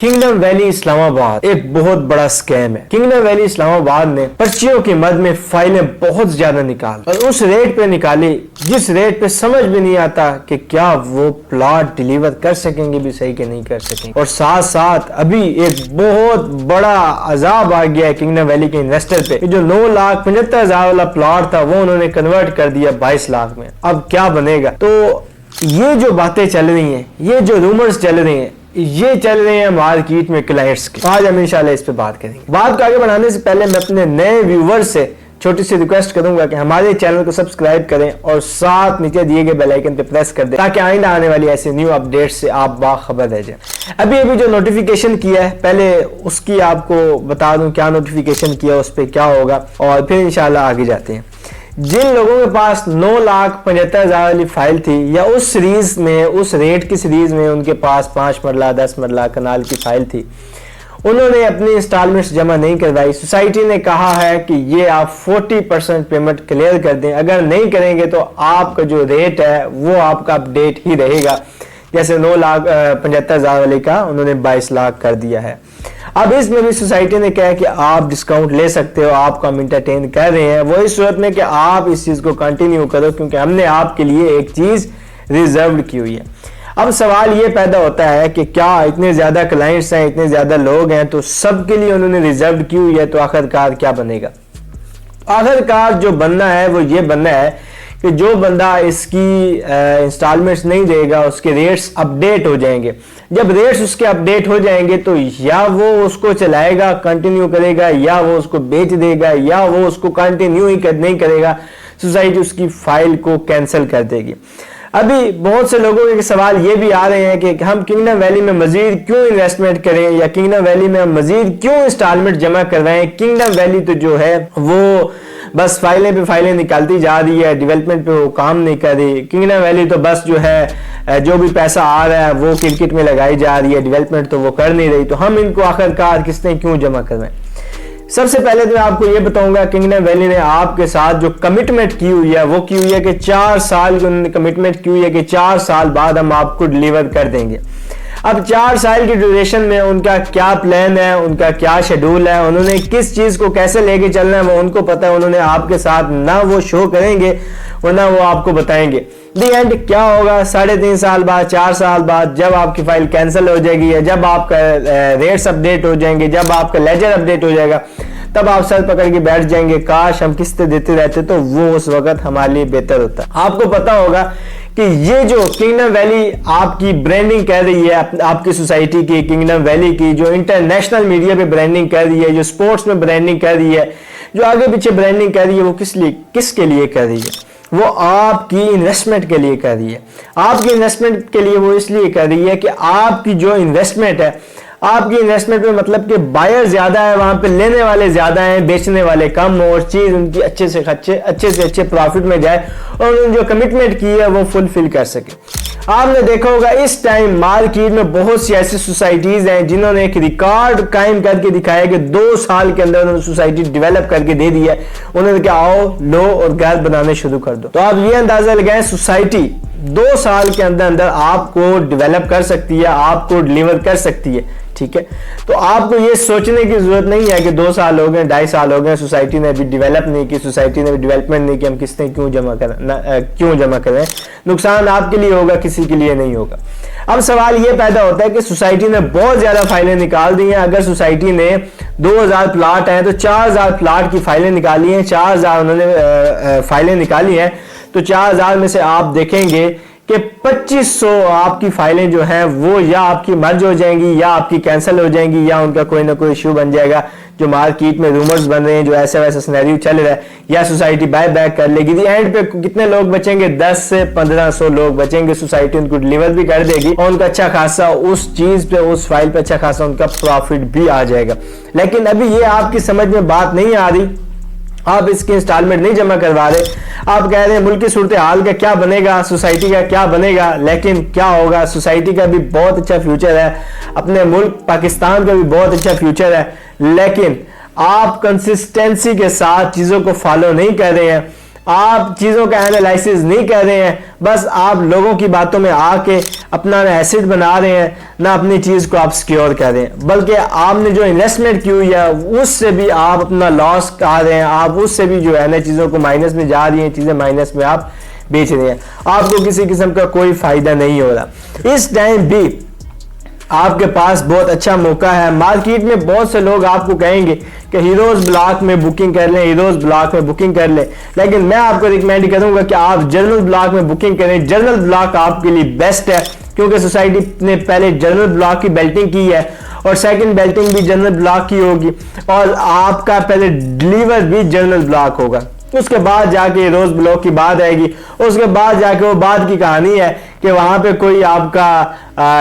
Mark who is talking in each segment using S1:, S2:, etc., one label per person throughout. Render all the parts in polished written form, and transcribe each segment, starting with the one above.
S1: Kingdom valley Islamabad एक बहुत बड़ा स्कैम है। किंगडम वैली इस्लामाबाद ने पर्चियों की मद में फाइलें बहुत ज्यादा निकाल और उस रेट पे निकाली जिस रेट पे समझ भी नहीं आता कि क्या वो प्लॉट डिलीवर कर सकेंगे भी सही कि नहीं कर सकेंगे। और साथ साथ अभी एक बहुत बड़ा अजाब आ गया है किंगडम वैली के इन्वेस्टर पे। जो 9,75,000 वाला प्लॉट था वो उन्होंने कन्वर्ट कर दिया 22 लाख में। अब क्या बनेगा? तो ये जो बातें चल रही हैं, ये जो रूमर्स चल रही हैं, ये चल रहे हैं मार्केट में क्लाइंट्स के। आज हम इंशाल्लाह इस पे बात करेंगे। बात को आगे बढ़ाने से पहले मैं अपने नए व्यूवर्स से छोटी सी रिक्वेस्ट करूंगा कि हमारे चैनल को सब्सक्राइब करें और साथ नीचे दिए गए बेल आइकन पे प्रेस कर दें ताकि आइंदा आने वाली ऐसे न्यू अपडेट से आप बाखबर रह जाएं। अभी जो नोटिफिकेशन किया है पहले उसकी आपको बता दूं क्या नोटिफिकेशन किया, उस पर क्या होगा और फिर इंशाल्लाह आगे जाते हैं। जिन लोगों के पास 9,75,000 वाली फाइल थी या उस सीरीज में, उस रेट की सीरीज में उनके पास 5 मरला 10 मरला कनाल की फाइल थी, उन्होंने अपनी इंस्टॉलमेंट्स जमा नहीं करवाई। सोसाइटी ने कहा है कि ये आप 40% पेमेंट क्लियर कर दें, अगर नहीं करेंगे तो आपका जो रेट है वो आपका अपडेट ही रहेगा। जैसे 9,75,000 वाले का उन्होंने 22 लाख कर दिया है। अब इसमें भी सोसाइटी ने कहा कि आप डिस्काउंट ले सकते हो, आपको हम इंटरटेन कर रहे हैं, वो इस सूरत में कि आप इस चीज को कंटिन्यू करो क्योंकि हमने आपके लिए एक चीज रिजर्व की हुई है। अब सवाल ये पैदा होता है कि क्या इतने ज्यादा क्लाइंट्स हैं, इतने ज्यादा लोग हैं, तो सबके लिए उन्होंने रिजर्व की हुई है, तो आखिरकार क्या बनेगा? आखिरकार जो बनना है वो ये बनना है कि जो बंदा इसकी इंस्टॉलमेंट्स नहीं देगा उसके रेट्स अपडेट हो जाएंगे। जब रेट्स उसके अपडेट हो जाएंगे तो या वो उसको चलाएगा, कंटिन्यू करेगा, या वो उसको बेच देगा, या वो उसको कंटिन्यू ही नहीं करेगा, सोसाइटी उसकी फाइल को कैंसिल कर देगी। अभी बहुत से लोगों के सवाल ये भी आ रहे हैं कि हम किंगडम वैली में मजीद क्यों इन्वेस्टमेंट करें या किंगडम वैली में हम मजीद क्यों इंस्टॉलमेंट जमा करवाएं। किंगडम वैली तो जो है वो बस फाइलें पे फाइलें निकालती जा रही है, डेवलपमेंट पे वो काम नहीं कर रही। किंगडम वैली तो बस जो है जो भी पैसा आ रहा है वो क्रिकेट में लगाई जा रही है, डेवलपमेंट तो वो कर नहीं रही। तो हम इनको आखिरकार किसने क्यों जमा करवाएं? सबसे पहले तो मैं आपको ये बताऊंगा किंगडम वैली ने आपके साथ जो कमिटमेंट की हुई है वो की हुई है कि 4 साल की उन्होंने कमिटमेंट की हुई है कि 4 साल बाद हम आपको डिलीवर कर देंगे। अब 4 साल की ड्यूरेशन में उनका क्या प्लान है, उनका क्या शेड्यूल है, उन्होंने किस चीज को कैसे लेके चलना है वो उनको पता है। उन्होंने आपके साथ ना वो शो करेंगे और ना वो आपको बताएंगे। दी एंड क्या होगा 3.5 साल बाद, 4 साल बाद जब आपकी फाइल कैंसिल हो जाएगी या जब आपका रेट्स अपडेट हो जाएंगे, जब आपका लेजर अपडेट हो जाएगा, तब आप सर पकड़ के बैठ जाएंगे काश हम किस्तें देते रहते तो वो उस वक्त हमारे लिए बेहतर होता। आपको पता होगा कि ये जो किंगडम वैली आपकी ब्रांडिंग कर रही है, आपकी सोसाइटी की, किंगडम वैली की जो इंटरनेशनल मीडिया पे ब्रांडिंग कर रही है, जो स्पोर्ट्स में ब्रांडिंग कर रही है, जो आगे पीछे ब्रांडिंग कर रही है, वो किसके लिए कर रही है? वो आपकी इन्वेस्टमेंट के लिए कर रही है। आपकी इन्वेस्टमेंट के लिए वो इसलिए कर रही है कि आपकी जो इन्वेस्टमेंट है, आपकी इन्वेस्टमेंट में मतलब कि बायर ज्यादा है, वहां पे लेने वाले ज्यादा हैं, बेचने वाले कम, और चीज उनकी अच्छे से अच्छे प्रॉफिट में जाए और उन्होंने जो कमिटमेंट की है वो फुलफिल कर सके। आपने देखा होगा इस टाइम मार्केट में बहुत सी ऐसी सोसाइटीज हैं जिन्होंने एक रिकॉर्ड कायम करके दिखाया कि 2 साल के अंदर उन्होंने सोसाइटी डेवलप करके दे दी है। उन्होंने क्या, आओ लो और घर बनाने शुरू कर दो। तो आप ये अंदाजा लगाएं सोसाइटी 2 साल के अंदर अंदर आपको डेवलप कर सकती है, आपको डिलीवर कर सकती है। ठीक है, तो आपको ये सोचने की जरूरत नहीं है कि 2 साल हो गए, 2.5 साल हो गए, सोसाइटी ने अभी डेवलप नहीं की, सोसाइटी ने भी डेवलपमेंट नहीं की, हम किस्तें क्यों जमा करें। नुकसान आपके लिए होगा, किसी के लिए नहीं होगा। अब सवाल ये पैदा होता है कि सोसाइटी ने बहुत ज्यादा फाइलें निकाल दी हैं। अगर सोसाइटी ने 2,000 प्लाट हैं तो 4,000 प्लाट की फाइलें निकाली हैं, 4,000 उन्होंने फाइलें निकाली हैं, तो 4,000 में से आप देखेंगे कि 2500 आपकी फाइलें जो हैं वो या आपकी मर्ज हो जाएंगी या आपकी कैंसिल हो जाएंगी या उनका कोई ना कोई इश्यू बन जाएगा। जो मार्केट में रूमर्स बन रहे हैं, जो ऐसा वैसा सिनेरियो चल रहा है, या सोसाइटी बाय बैक कर लेगी। एंड पे कितने लोग बचेंगे? 10 से 1500 लोग बचेंगे। सोसाइटी उनको डिलीवर भी कर देगी और उनका अच्छा खासा उस चीज पे, उस फाइल पे अच्छा खासा उनका प्रॉफिट भी आ जाएगा। लेकिन अभी ये आपकी समझ में बात नहीं आ रही, आप इसकी इंस्टॉलमेंट नहीं जमा करवा रहे, आप कह रहे हैं मुल्क की सूरत हाल का क्या बनेगा, सोसाइटी का क्या बनेगा। लेकिन क्या होगा, सोसाइटी का भी बहुत अच्छा फ्यूचर है, अपने मुल्क पाकिस्तान का भी बहुत अच्छा फ्यूचर है, लेकिन आप कंसिस्टेंसी के साथ चीजों को फॉलो नहीं कर रहे हैं। आप चीजों का एनालिसिस नहीं कर रहे हैं, बस आप लोगों की बातों में आके अपना एसेट बना रहे हैं, ना अपनी चीज को आप सिक्योर कर रहे हैं, बल्कि आपने जो इन्वेस्टमेंट की हुई है उससे भी आप अपना लॉस खा रहे हैं। आप उससे भी जो है ना चीजों को माइनस में जा रही हैं, चीजें माइनस में आप बेच रहे हैं, आपको किसी किस्म का कोई फायदा नहीं हो रहा। इस टाइम भी आपके पास बहुत अच्छा मौका है। मार्केट में बहुत से लोग आपको कहेंगे कि हीरोज ब्लॉक में बुकिंग कर लें, हीरोज ब्लॉक में बुकिंग कर लें, लेकिन मैं आपको रिकमेंड करूंगा कि आप जनरल ब्लॉक में बुकिंग करें। जनरल ब्लॉक आपके लिए बेस्ट है, क्योंकि सोसाइटी ने पहले जनरल ब्लॉक की बेल्टिंग की है और सेकंड बेल्टिंग भी जनरल ब्लॉक की होगी, और आपका पहले डिलीवर भी जनरल ब्लॉक होगा। उसके बाद जाके रोज ब्लॉक की बात आएगी, उसके बाद जाके वो बाद की कहानी है कि वहां पे कोई आपका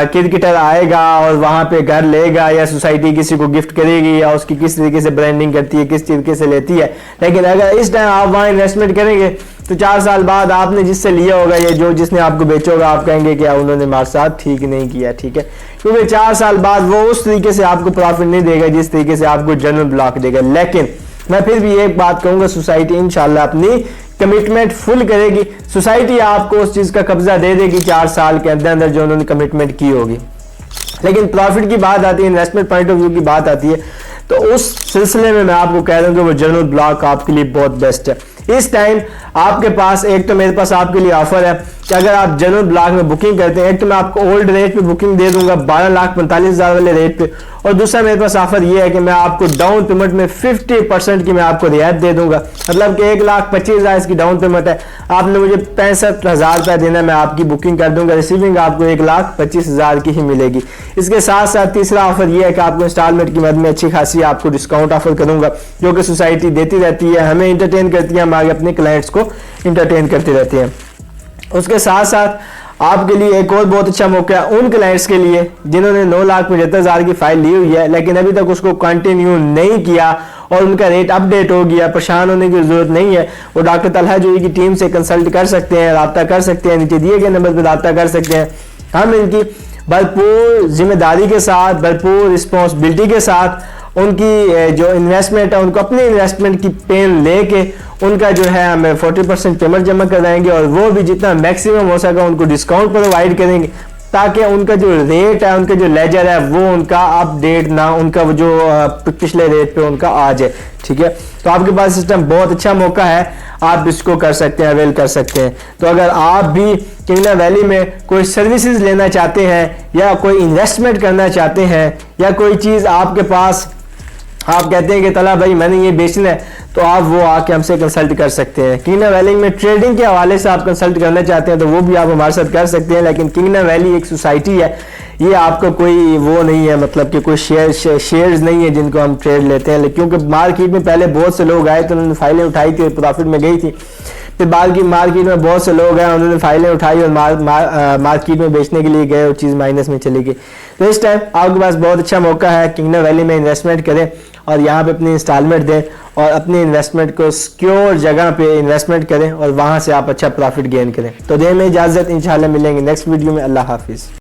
S1: क्रिकेटर आएगा और वहां पे घर लेगा, या सोसाइटी किसी को गिफ्ट करेगी, या उसकी किस तरीके से ब्रांडिंग करती है, किस तरीके से लेती है। लेकिन अगर इस टाइम आप वहां इन्वेस्टमेंट करेंगे तो 4 साल बाद आपने जिससे लिया होगा, ये जो जिसने आपको बेचा होगा, आप कहेंगे कि उन्होंने हमारे साथ ठीक नहीं किया। ठीक है, क्योंकि 4 साल बाद वो उस तरीके से आपको प्रॉफिट नहीं देगा जिस तरीके से आपको जनरल ब्लॉक देगा। लेकिन मैं फिर भी एक बात कहूंगा, सोसाइटी इंशाल्लाह अपनी कमिटमेंट फुल करेगी। सोसाइटी आपको उस चीज का कब्जा दे देगी 4 साल के अंदर अंदर जो उन्होंने कमिटमेंट की होगी। लेकिन प्रॉफिट की बात आती है, इन्वेस्टमेंट पॉइंट ऑफ व्यू की बात आती है, तो उस सिलसिले में मैं आपको कह रहा हूं कि वो जनरल ब्लॉक आपके लिए बहुत बेस्ट है। इस टाइम आपके पास एक तो मेरे पास आपके लिए ऑफर है कि अगर आप जनरल ब्लॉक में बुकिंग करते हैं, एक तो मैं आपको ओल्ड रेट पे बुकिंग दे दूंगा 12,45,000 वाले रेट पे, और दूसरा मेरे पास ऑफर ये है कि मैं आपको डाउन पेमेंट में 50% की मैं आपको रियायत दे दूंगा। मतलब कि 1,25,000 इसकी डाउन पेमेंट है, आपने मुझे 65,000 रुपया देना, मैं आपकी बुकिंग कर दूंगा, रिसीविंग आपको 1,25,000 की ही मिलेगी। इसके साथ साथ तीसरा ऑफर ये है कि आपको इंस्टॉलमेंट की मद में अच्छी खासी आपको डिस्काउंट ऑफर करूंगा, जो कि सोसाइटी देती रहती है, हमें इंटरटेन करती है, हमारे अपने क्लाइंट्स को इंटरटेन करती रहती है। उसके साथ साथ आपके लिए एक और बहुत अच्छा मौका है उन क्लाइंट्स के लिए जिन्होंने 9,75,000 की फाइल ली हुई है, लेकिन अभी तक उसको कंटिन्यू नहीं किया और उनका रेट अपडेट हो गया। परेशान होने की जरूरत नहीं है, वो डॉक्टर तलहा जोई की टीम से कंसल्ट कर सकते हैं, राब्ता कर सकते हैं, नीचे दिए गए नंबर पर राब्ता कर सकते हैं। हम इनकी भरपूर जिम्मेदारी के साथ, भरपूर रिस्पॉन्सिबिलिटी के साथ उनकी जो इन्वेस्टमेंट है, उनको अपनी इन्वेस्टमेंट की पेन लेके उनका जो है हमें 40% पेमेंट जमा कराएंगे, और वो भी जितना मैक्सिमम हो सका उनको डिस्काउंट प्रोवाइड करेंगे, ताकि उनका जो रेट है, उनका जो लेजर है, वो उनका अपडेट ना, उनका वो जो पिछले रेट पे उनका आ जाए। ठीक है, तो आपके पास सिस्टम बहुत अच्छा मौका है, आप इसको कर सकते हैं, अवेल कर सकते हैं। तो अगर आप भी किंगडम वैली में कोई सर्विसेज लेना चाहते हैं, या कोई इन्वेस्टमेंट करना चाहते हैं, या कोई चीज़ आपके पास आप कहते हैं कि तला भाई मैंने ये बेचना है, तो आप वो आके हमसे कंसल्ट कर सकते हैं। किंगडम वैली में ट्रेडिंग के हवाले से आप कंसल्ट करना चाहते हैं तो वो भी आप हमारे साथ कर सकते हैं। लेकिन किंगडम वैली एक सोसाइटी है, ये आपका कोई वो नहीं है, मतलब कि कोई शेयर्स नहीं है जिनको हम ट्रेड लेते हैं। क्योंकि मार्केट में पहले बहुत से लोग आए तो उन्होंने फाइलें उठाई थी, प्रॉफिट में गई थी, फिर बाद की मार्केट में बहुत से लोग आए, उन्होंने फाइलें उठाई और मार्केट में बेचने के लिए गए और चीज़ माइनस में चली गई। तो इस टाइम आपके पास बहुत अच्छा मौका है, किंगडम वैली में इन्वेस्टमेंट करें और यहाँ पे अपनी इंस्टॉलमेंट दें और अपनी इन्वेस्टमेंट को सिक्योर जगह पे इन्वेस्टमेंट करें और वहाँ से आप अच्छा प्रॉफिट गेन करें। तो दें में इजाज़त, इंशाल्लाह मिलेंगे नेक्स्ट वीडियो में। अल्लाह हाफिज़।